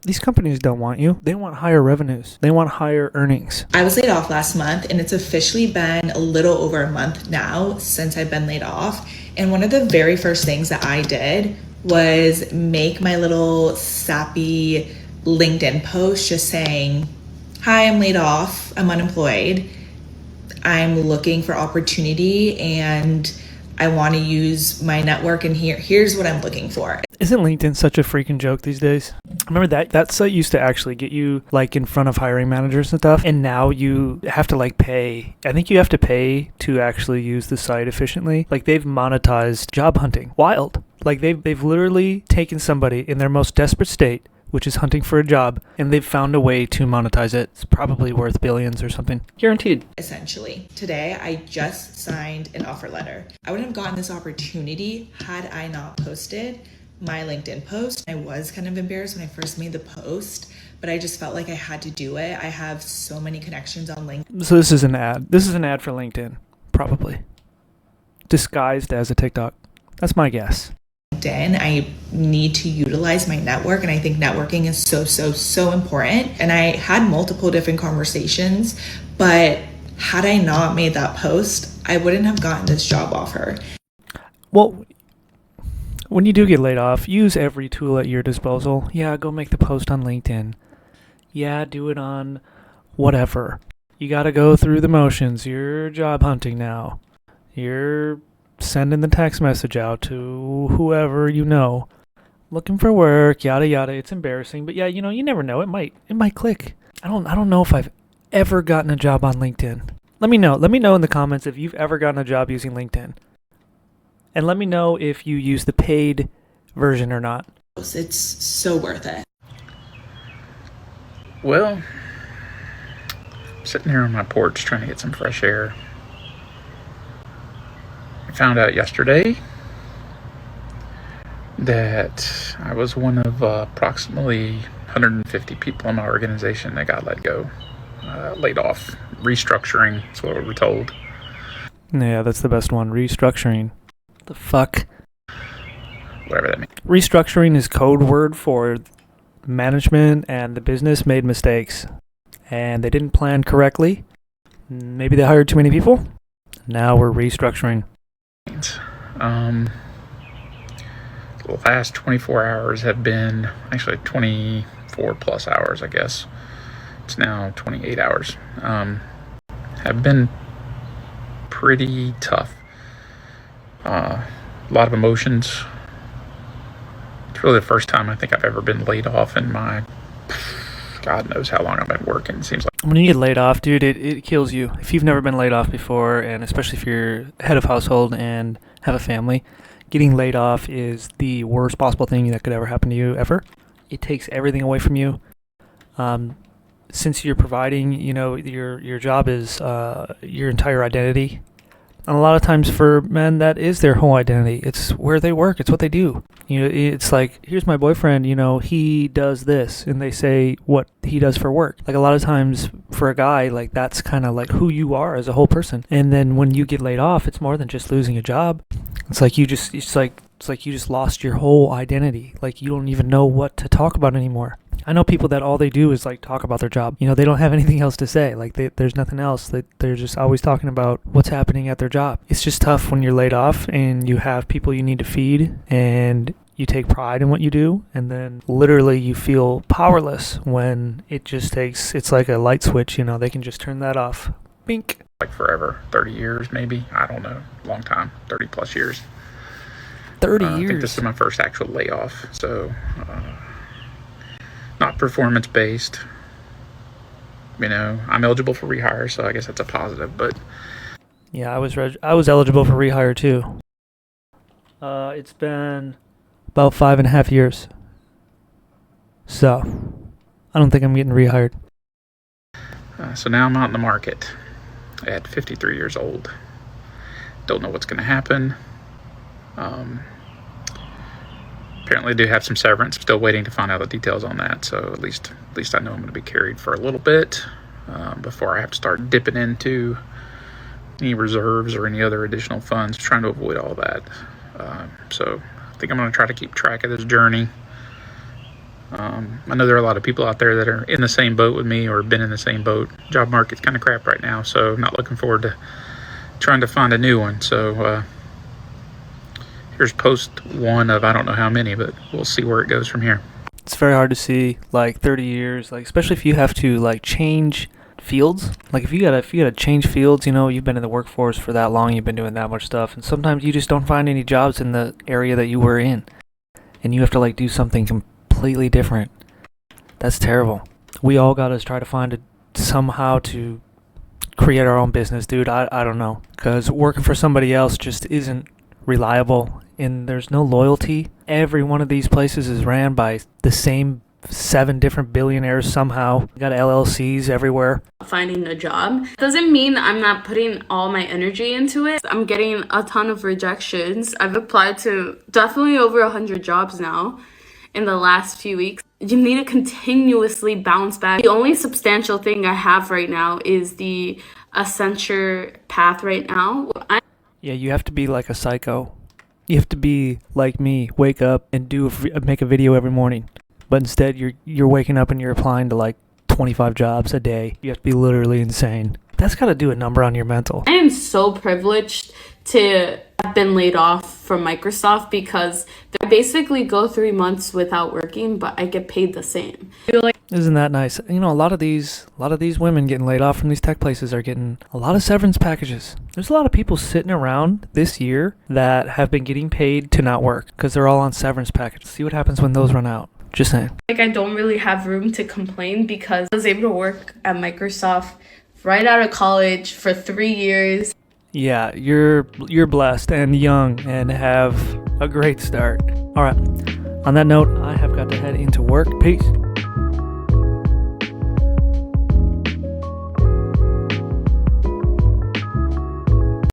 These companies don't want you. They want higher revenues. They want higher earnings. I was laid off last month, and it's officially been a little over a month now since I've been laid off. And one of the very first things that I did was make my little sappy LinkedIn post just saying, "Hi, I'm laid off. I'm unemployed. I'm looking for opportunity, and I want to use my network, and here's what I'm looking for." Isn't LinkedIn such a freaking joke these days? I remember that site used to actually get you like in front of hiring managers and stuff, and now you have to like pay. I think you have to pay to actually use the site efficiently. Like they've monetized job hunting. Wild. Like they've literally taken somebody in their most desperate state, which is hunting for a job, and they've found a way to monetize it. It's probably worth billions or something. Guaranteed. Essentially, today I just signed an offer letter. I wouldn't have gotten this opportunity had I not posted my LinkedIn post. I was kind of embarrassed when I first made the post, but I just felt like I had to do it. I have so many connections on LinkedIn. So this is an ad. This is an ad for LinkedIn, probably. Disguised as a TikTok. That's my guess. I need to utilize my network, and I think networking is so important. And I had multiple different conversations, but had I not made that post, I wouldn't have gotten this job offer. Well, when you do get laid off, use every tool at your disposal. Yeah, go make the post on LinkedIn. Yeah, do it on whatever. You gotta go through the motions. You're job hunting now. You're sending the text message out to whoever you know. Looking for work, yada yada. It's embarrassing, but yeah, you never know. It might click. I don't know if I've ever gotten a job on LinkedIn. Let me know. Let me know in the comments if you've ever gotten a job using LinkedIn. And let me know if you use the paid version or not. It's so worth it. Well, I'm sitting here on my porch trying to get some fresh air. I found out yesterday that I was one of approximately 150 people in my organization that got let go, laid off, restructuring. That's what we were told. Yeah, that's the best one. Restructuring. The fuck? Whatever that means. Restructuring is code word for management and the business made mistakes. And they didn't plan correctly. Maybe they hired too many people. Now we're restructuring. The last 24 hours have been, actually 24 plus hours, I guess. It's now 28 hours. Have been pretty tough. A lot of emotions. It's really the first time I think I've ever been laid off in my, God knows how long I've been working. It seems like when you get laid off, dude, it kills you. If you've never been laid off before, and especially if you're head of household and have a family, getting laid off is the worst possible thing that could ever happen to you ever. It takes everything away from you. Since you're providing, your job is your entire identity. And a lot of times for men, that is their whole identity. It's where they work. It's what they do. It's like, here's my boyfriend, he does this. And they say what he does for work. Like a lot of times for a guy, like that's kind of like who you are as a whole person. And then when you get laid off, it's more than just losing a job. It's like you just lost your whole identity. Like you don't even know what to talk about anymore. I know people that all they do is like talk about their job. They don't have anything else to say. Like there's nothing else. They're just always talking about what's happening at their job. It's just tough when you're laid off and you have people you need to feed and you take pride in what you do, and then literally you feel powerless when it's like a light switch, they can just turn that off. Bink. like forever, 30 years maybe. I don't know. Long time, 30 plus years. 30 years? I think this is my first actual layoff. So, not performance based. I'm eligible for rehire, so I guess that's a positive. But yeah, I was eligible for rehire too. It's been about 5.5 years. So, I don't think I'm getting rehired. So now I'm out in the market at 53 years old. Don't know what's going to happen. Apparently I do have some severance. Still waiting to find out the details on that. So at least I know I'm going to be carried for a little bit before I have to start dipping into any reserves or any other additional funds, trying to avoid all that. So I think I'm going to try to keep track of this journey. I know there are a lot of people out there that are in the same boat with me or have been in the same boat. Job market's kind of crap right now, so I'm not looking forward to trying to find a new one. So here's post one of I don't know how many, but we'll see where it goes from here. It's very hard to see, like 30 years, like especially if you have to like change fields. Like if you gotta change fields, you know, you've been in the workforce for that long, you've been doing that much stuff, and sometimes you just don't find any jobs in the area that you were in, and you have to like do something completely different. That's terrible. We all gotta try to find it somehow to create our own business, dude. I don't know, because working for somebody else just isn't reliable, and there's no loyalty. Every one of these places is ran by the same 7 different billionaires somehow. You got LLCs everywhere. Finding a job doesn't mean I'm not putting all my energy into it. I'm getting a ton of rejections. I've applied to definitely over 100 jobs now in the last few weeks. You need to continuously bounce back. The only substantial thing I have right now is the Accenture path right now. Yeah, you have to be like a psycho. You have to be like me, wake up and make a video every morning. But instead, you're waking up and you're applying to like 25 jobs a day. You have to be literally insane. That's got to do a number on your mental. I am so privileged to have been laid off from Microsoft because I basically go 3 months without working, but I get paid the same. Isn't that nice? You know, a lot of these women getting laid off from these tech places are getting a lot of severance packages. There's a lot of people sitting around this year that have been getting paid to not work because they're all on severance packages. See what happens when those run out. Just saying. I don't really have room to complain because I was able to work at Microsoft right out of college for 3 years. Yeah, you're blessed and young and have a great start. All right. On that note, I have got to head into work. Peace.